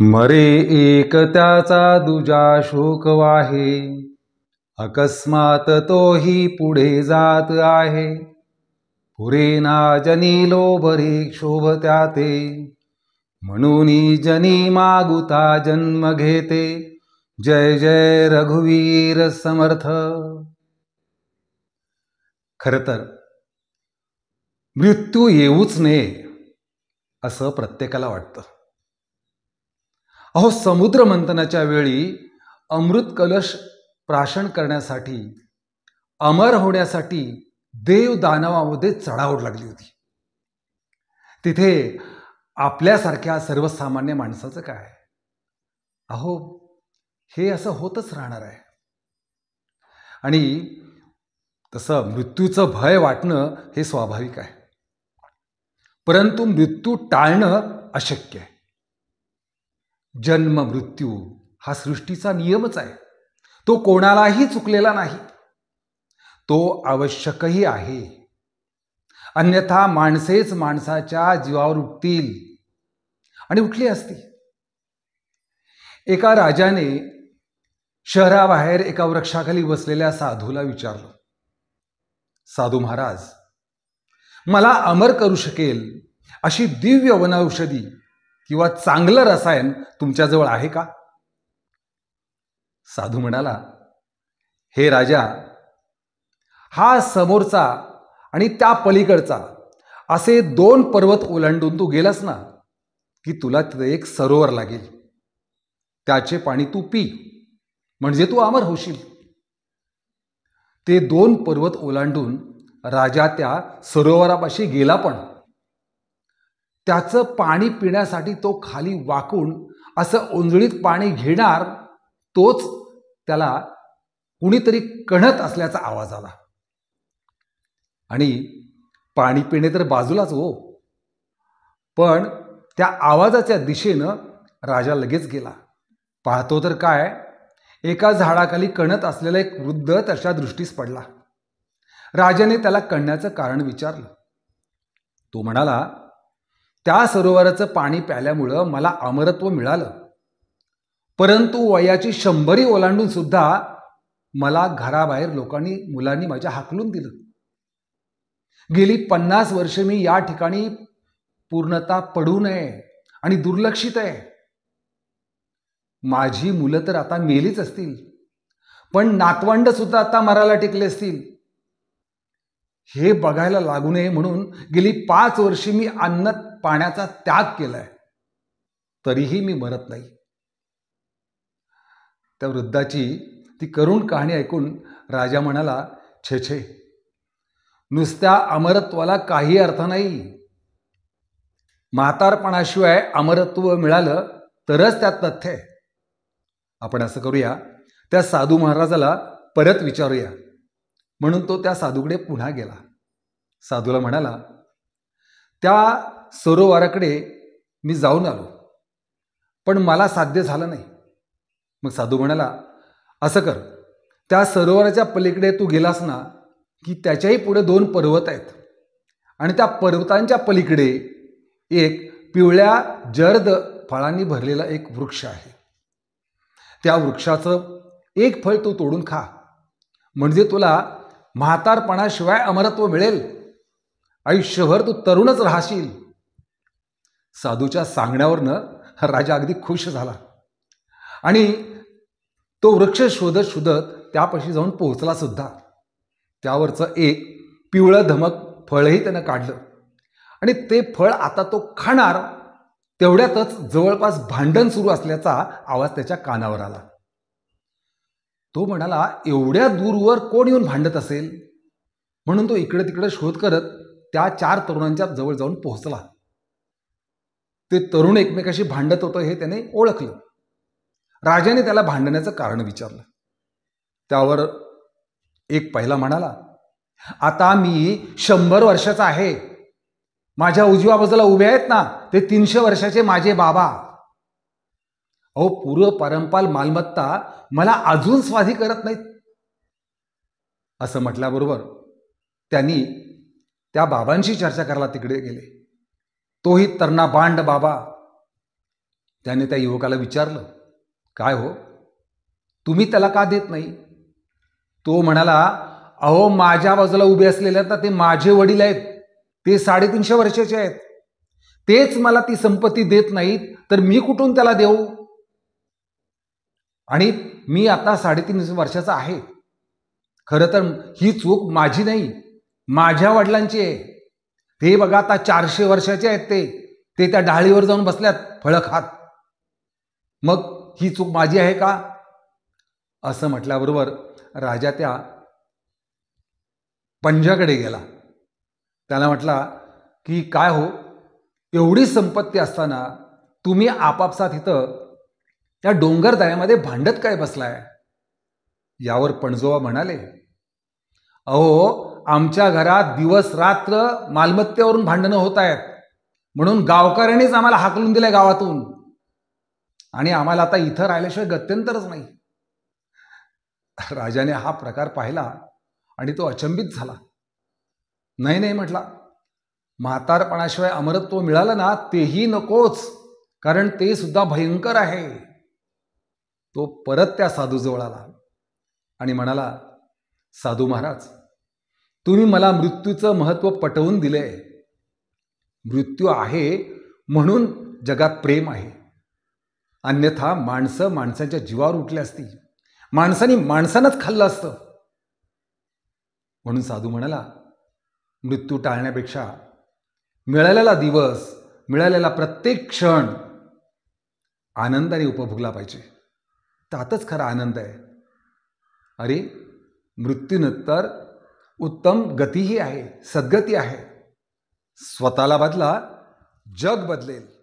मरे एक त्याचा दुजा शोक वाहे, अकस्मात तोही पुढे जात आहे. पुरेना जनी लोभरे क्षोभ त्याते, म्हणून जनी मागुता जन्म घेते. जय जय रघुवीर समर्थ. खरं तर मृत्यू येऊच नये असं प्रत्येकाला वाटतं. अहो, समुद्र मंथनाच्या वेळी अमृत कलश प्राशन करण्यासाठी, अमर होण्यासाठी देव दानवामध्ये चढाओढ लागली होती. तिथे आपल्यासारख्या सर्वसामान्य माणसाचं काय? अहो, हे असं होतच राहणार आहे. आणि तसं मृत्यूचं भय वाटणं हे स्वाभाविक आहे, परंतु मृत्यू टाळणं अशक्य आहे. जन्म मृत्यू हा सृष्टीचा नियमच आहे. तो कोणालाही चुकलेला नाही, तो आवश्यकही आहे. अन्यथा माणसेच माणसाच्या जीवावर उठतील आणि उठली असती. एका राजाने शहराबाहेर एका वृक्षाखाली बसलेल्या साधूला विचारलं, साधू महाराज, मला अमर करू शकेल अशी दिव्य वनौषधी किंवा चांगलं रसायन तुमच्याजवळ आहे का? साधू म्हणाला, हे राजा, हा समोरचा आणि त्या पलीकडचा असे 2 पर्वत ओलांडून तू गेलास ना, की तुला तिथे एक सरोवर लागेल. त्याचे पाणी तू पी, म्हणजे तू अमर होशील. ते 2 पर्वत ओलांडून राजा त्या सरोवरापाशी गेला, पण त्याचं पाणी पिण्यासाठी तो खाली वाकून असं ओंजळीत पाणी घेणार, तोच त्याला कुणीतरी कणत असल्याचा आवाज आला. आणि पाणी पिणे तर बाजूलाच हो, पण त्या आवाजाच्या दिशेनं राजा लगेच गेला. पाहतो तर काय, एका झाडाखाली कणत असलेला एक वृद्ध त्याच्या दृष्टीस पडला. राजाने त्याला कणण्याचं कारण विचारलं. तो म्हणाला, त्या सरोवराचं पाणी प्याल्यामुळं मला अमरत्व मिळालं, परंतु वयाची 100 ओलांडून सुद्धा मला घराबाहेर मुलांनी माझ्या हाकलून दिलं. गेली 50 वर्ष मी या ठिकाणी पूर्णतः पडून आहे आणि दुर्लक्षित आहे. माझी मुलं तर आता मेलीच असतील, पण नातवंड सुद्धा आता मरायला टेकले असतील. हे बघायला लागू नये म्हणून गेली 5 वर्षे मी अन्न पाण्याचा त्याग केलाय, तरीही मी मरत नाही. त्या वृद्धाची ती करुण कहाणी ऐकून राजा म्हणाला, छे छे, नुसत्या अमरत्वाला काही अर्थ नाही. म्हातारपणाशिवाय अमरत्व मिळालं तरच त्यात तथ्य आहे. आपण असं करूया, त्या साधू महाराजाला परत विचारूया. म्हणून तो त्या साधूकडे पुन्हा गेला. साधूला म्हणाला, त्या सरोवराकडे मी जाऊन आलो, पण मला साध्य झालं नाही. मग साधू म्हणाला, असं कर, त्या सरोवराच्या पलीकडे तू गेलास ना, की त्याच्याही पुढे 2 पर्वत आहेत, आणि त्या पर्वतांच्या पलीकडे एक पिवळ्या जर्द फळांनी भरलेला एक वृक्ष आहे. त्या वृक्षाचं एक फळ तू तोडून खा, म्हणजे तुला म्हातारपणाशिवाय अमरत्व मिळेल. आयुष्यभर तू तरुणच राहशील. साधूच्या सांगण्यावरनं राजा अगदी खुश झाला आणि तो वृक्ष शोधत शोधत त्यापाशी जाऊन पोहोचला सुद्धा. त्यावरचं एक पिवळं धमक फळही त्यानं काढलं आणि ते फळ आता तो खाणार, तेवढ्यातच जवळपास भांडण सुरू असल्याचा आवाज त्याच्या कानावर आला. तो म्हणाला, एवढ्या दूरवर कोण येऊन भांडत असेल? म्हणून तो इकडे तिकडे शोध करत त्या 4 तरुणांच्या जवळ जाऊन पोहोचला. ते तरुण एकमेकाशी भांडत होतं हे त्याने ओळखलं. राजाने त्याला भांडण्याचं कारण विचारलं. त्यावर एक पहिला म्हणाला, आता मी 100 वर्षाचा आहे. माझ्या उजव्या बाजूला उभे आहेत ना, ते 300 वर्षाचे माझे बाबा. अहो, पूर्व परंपाल मालमत्ता मला अजून स्वाधी करत नाहीत. असं म्हटल्याबरोबर त्यांनी त्या बाबांशी चर्चा करायला तिकडे गेले. तोही तरणा बांड बाबा. त्याने त्या युवकाला विचारलं, काय हो, तुम्ही त्याला का देत नाही? तो म्हणाला, अहो, माझ्या बाजूला उभे असलेले तर ते माझे वडील आहेत, ते 350 वर्षाचे आहेत, तेच मला ती संपत्ती देत नाहीत तर मी कुठून त्याला देऊ? आणि मी आता 3.5 वर्षाचा आहे. खरं तर ही चूक माझी नाही, माझ्या वडिलांची आहे. ते बघा आता 400 वर्षाचे आहेत, ते त्या डाळीवर जाऊन बसल्यात फळं खात. मग ही चूक माझी आहे का? असं म्हटल्याबरोबर राजा त्या पंजाकडे गेला. त्याला म्हटला की काय हो, एवढी संपत्ती असताना तुम्ही आपापसात इथं त्या डोंगर दऱ्यामध्ये भांडत काय बसलाय? यावर पणजोबा म्हणाले, अहो, आमच्या घरात दिवस रात्र मालमत्तेवरून भांडणं होत आहेत, म्हणून गावकऱ्यांनीच आम्हाला हाकलून दिलंय गावातून, आणि आम्हाला आता इथं राहिल्याशिवाय गत्यंतरच नाही. राजाने हा प्रकार पाहिला आणि तो अचंबित झाला. नाही नाही म्हटला, म्हातारपणाशिवाय अमरत्व मिळालं ना तेही नकोच, कारण ते सुद्धा भयंकर आहे. तो परत त्या साधूजवळ आला आणि म्हणाला, साधू महाराज, तुम्ही मला मृत्यूचं महत्व पटवून दिलंय. मृत्यू आहे म्हणून जगात प्रेम आहे, अन्यथा माणसं माणसाच्या जीवावर उठली असती, माणसाने माणसानंच खाल्लं असतं. म्हणून साधू म्हणाला, मृत्यू टाळण्यापेक्षा मिळालेला दिवस, मिळालेला प्रत्येक क्षण आनंदाने उपभोगला पाहिजे. त्यातच खरा आनंद आहे. अरे, मृत्यूनंतर उत्तम गतीही आहे, सद्गती आहे. स्वतःला बदला, जग बदलेल.